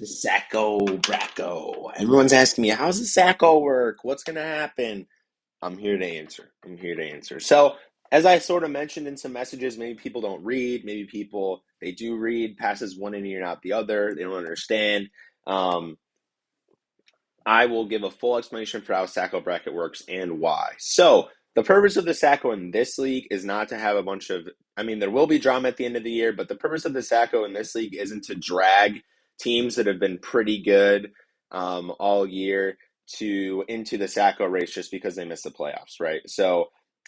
The Sacko Bracco. Everyone's asking me, how's the Sacko work? What's going to happen? I'm here to answer. I'm here to answer. So, as I sort of mentioned in some messages, maybe people don't read. Maybe people, they do read, passes one in and out the other. They don't understand. Um, I will give a full explanation for how Sacco bracket works and why. So, the purpose of the Sacco in this league is not to have a bunch of, I mean, there will be drama at the end of the year, but the purpose of the Sacco in this league isn't to drag teams that have been pretty good all year to into the Sacco race just because they missed the playoffs, right? So,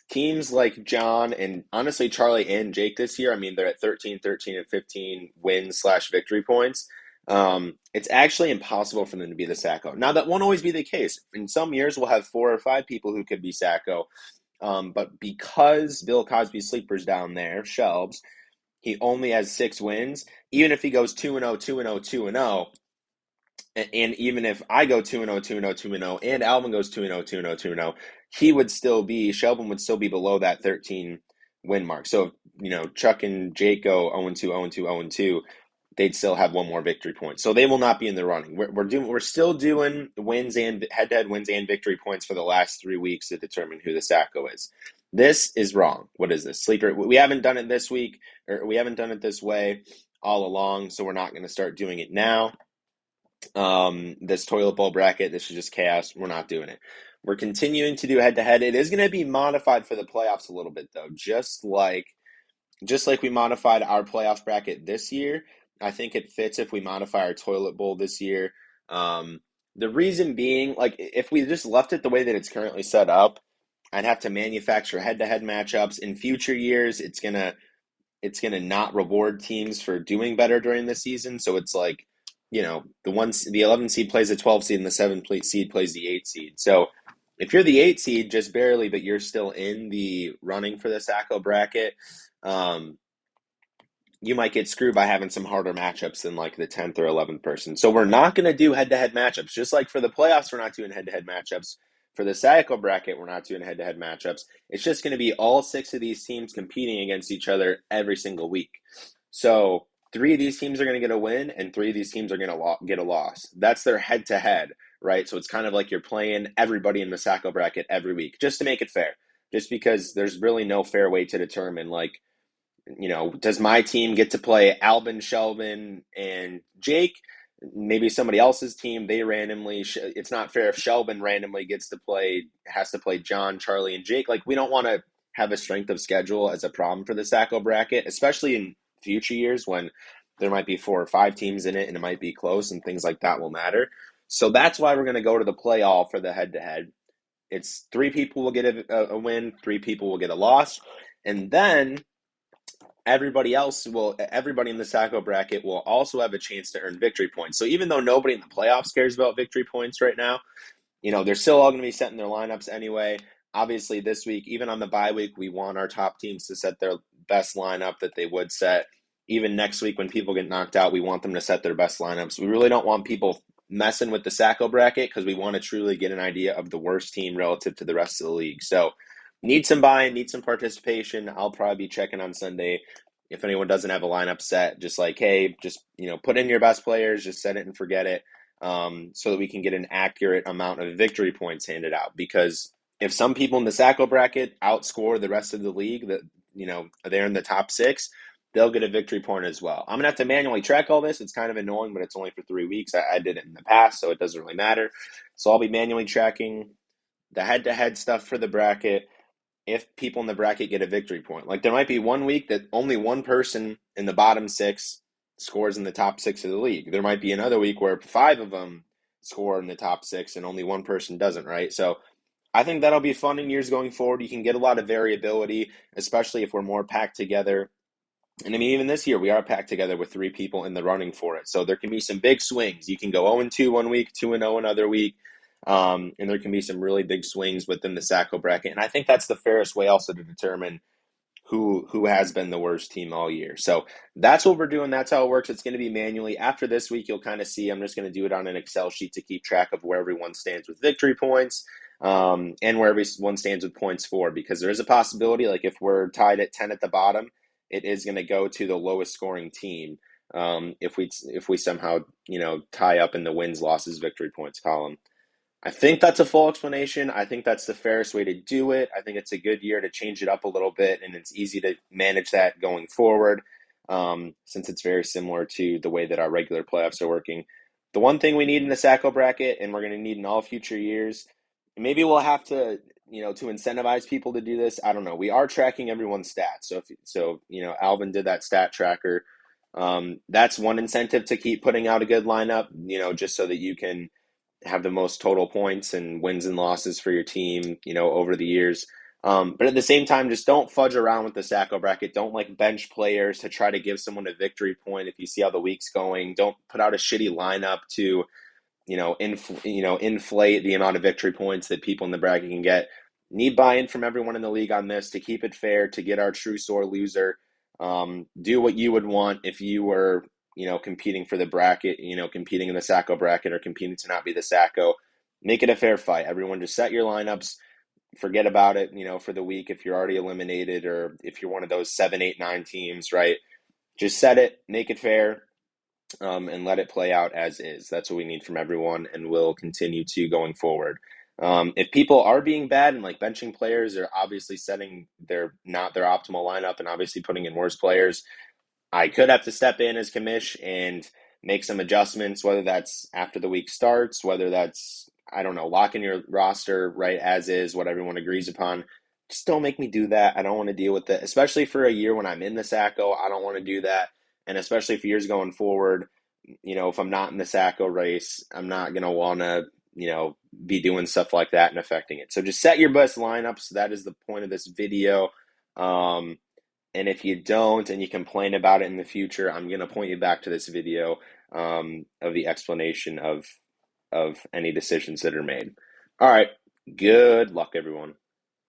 teams like John and honestly Charlie and Jake this year, I mean, they're at 13, 13, and 15 wins slash victory points. It's actually impossible for them to be the Sacco. Now, that won't always be the case. In some years, we'll have 4 or 5 people who could be Sacco. But because Bill Cosby's sleeper's down there, Shelbs, he only has 6 wins. Even if he goes 2-0, 2-0, 2-0, and even if I go 2-0, 2-0, 2-0, and Alvin goes 2-0, 2-0, 2-0, Shelvin would still be below that 13 win mark. So, Chuck and Jake go 0-2, 0-2, 0-2, they'd still have one more victory point. So they will not be in the running. We're still doing wins and head-to-head wins and victory points for the last 3 weeks to determine who the Sacco is. This is wrong. What is this? Sleeper. We haven't done it this week, or we haven't done it this way all along, so we're not going to start doing it now. This toilet bowl bracket, this is just chaos. We're not doing it. We're continuing to do head-to-head. It is going to be modified for the playoffs a little bit, though, just like we modified our playoff bracket this year. I think it fits if we modify our toilet bowl this year. The reason being, like, if we just left it the way that it's currently set up, I'd have to manufacture head-to-head matchups. In future years, it's gonna not reward teams for doing better during the season. So it's like, the 11 seed plays the 12 seed and the 7 seed plays the 8 seed. So if you're the 8 seed just barely, but you're still in the running for the Sacco bracket, you might get screwed by having some harder matchups than like the 10th or 11th person. So we're not going to do head-to-head matchups. Just like for the playoffs, we're not doing head-to-head matchups. For the Sacco bracket, we're not doing head-to-head matchups. It's just going to be all 6 of these teams competing against each other every single week. So 3 of these teams are going to get a win, and 3 of these teams are going to get a loss. That's their head-to-head, right? So it's kind of like you're playing everybody in the Sacco bracket every week, just to make it fair. Just because there's really no fair way to determine, like, does my team get to play Albin, Shelvin, and Jake? Maybe somebody else's team, they randomly, it's not fair if Shelvin randomly has to play John, Charlie, and Jake. Like, we don't want to have a strength of schedule as a problem for the Sacco bracket, especially in future years when there might be 4 or 5 teams in it and it might be close and things like that will matter. So that's why we're going to go to the play-all for the head-to-head. It's 3 people will get a win, 3 people will get a loss, and then everybody in the Sacco bracket will also have a chance to earn victory points. So even though nobody in the playoffs cares about victory points right now, they're still all going to be setting their lineups anyway. Obviously, this week, even on the bye week, we want our top teams to set their best lineup that they would set. Even next week, when people get knocked out, we want them to set their best lineups. We really don't want people messing with the Sacco bracket because we want to truly get an idea of the worst team relative to the rest of the league. So need some buy-in, need some participation. I'll probably be checking on Sunday if anyone doesn't have a lineup set, just like, hey, just, put in your best players, just set it and forget it, so that we can get an accurate amount of victory points handed out. Because if some people in the Sacco bracket outscore the rest of the league, that, they're in the top 6, they'll get a victory point as well. I'm going to have to manually track all this. It's kind of annoying, but it's only for 3 weeks. I did it in the past, so it doesn't really matter. So I'll be manually tracking the head-to-head stuff for the bracket if people in the bracket get a victory point. Like, there might be 1 week that only one person in the bottom 6 scores in the top 6 of the league. There might be another week where 5 of them score in the top 6 and only one person doesn't, right? So I think that'll be fun in years going forward. You can get a lot of variability, especially if we're more packed together. And I mean, even this year, we are packed together with 3 people in the running for it. So there can be some big swings. You can go 0-2 one week, 2-0 another week. And there can be some really big swings within the Sacco bracket. And I think that's the fairest way also to determine who has been the worst team all year. So that's what we're doing. That's how it works. It's going to be manually. After this week, you'll kind of see, I'm just going to do it on an Excel sheet to keep track of where everyone stands with victory points, and where everyone stands with points for, because there is a possibility, like if we're tied at 10 at the bottom, it is going to go to the lowest scoring team. if we somehow tie up in the wins, losses, victory points column. I think that's a full explanation. I think that's the fairest way to do it. I think it's a good year to change it up a little bit, and it's easy to manage that going forward, since it's very similar to the way that our regular playoffs are working. The one thing we need in the Sacko bracket, and we're going to need in all future years, maybe we'll have to, to incentivize people to do this. I don't know. We are tracking everyone's stats. So Alvin did that stat tracker. That's one incentive to keep putting out a good lineup, just so that you can have the most total points and wins and losses for your team, over the years. But at the same time, just don't fudge around with the Sacko bracket. Don't like bench players to try to give someone a victory point if you see how the week's going. Don't put out a shitty lineup to inflate the amount of victory points that people in the bracket can get. Need buy-in from everyone in the league on this to keep it fair, to get our true sore loser. Do what you would want if you were, competing for the bracket, competing in the Sacko bracket or competing to not be the Sacko. Make it a fair fight. Everyone just set your lineups. Forget about it, for the week if you're already eliminated or if you're one of those 7, 8, 9 teams, right? Just set it, make it fair, and let it play out as is. That's what we need from everyone, and we'll continue to going forward. If people are being bad and like benching players, they're obviously setting not their optimal lineup and obviously putting in worse players. I could have to step in as commish and make some adjustments, whether that's after the week starts, whether that's, I don't know, locking your roster right as is, what everyone agrees upon. Just don't make me do that. I don't want to deal with it, especially for a year when I'm in the Sacko. I don't want to do that. And especially for years going forward, if I'm not in the Sacko race, I'm not going to want to, be doing stuff like that and affecting it. So just set your best lineups. That is the point of this video. And if you don't and you complain about it in the future, I'm going to point you back to this video, of the explanation of any decisions that are made. All right. Good luck, everyone.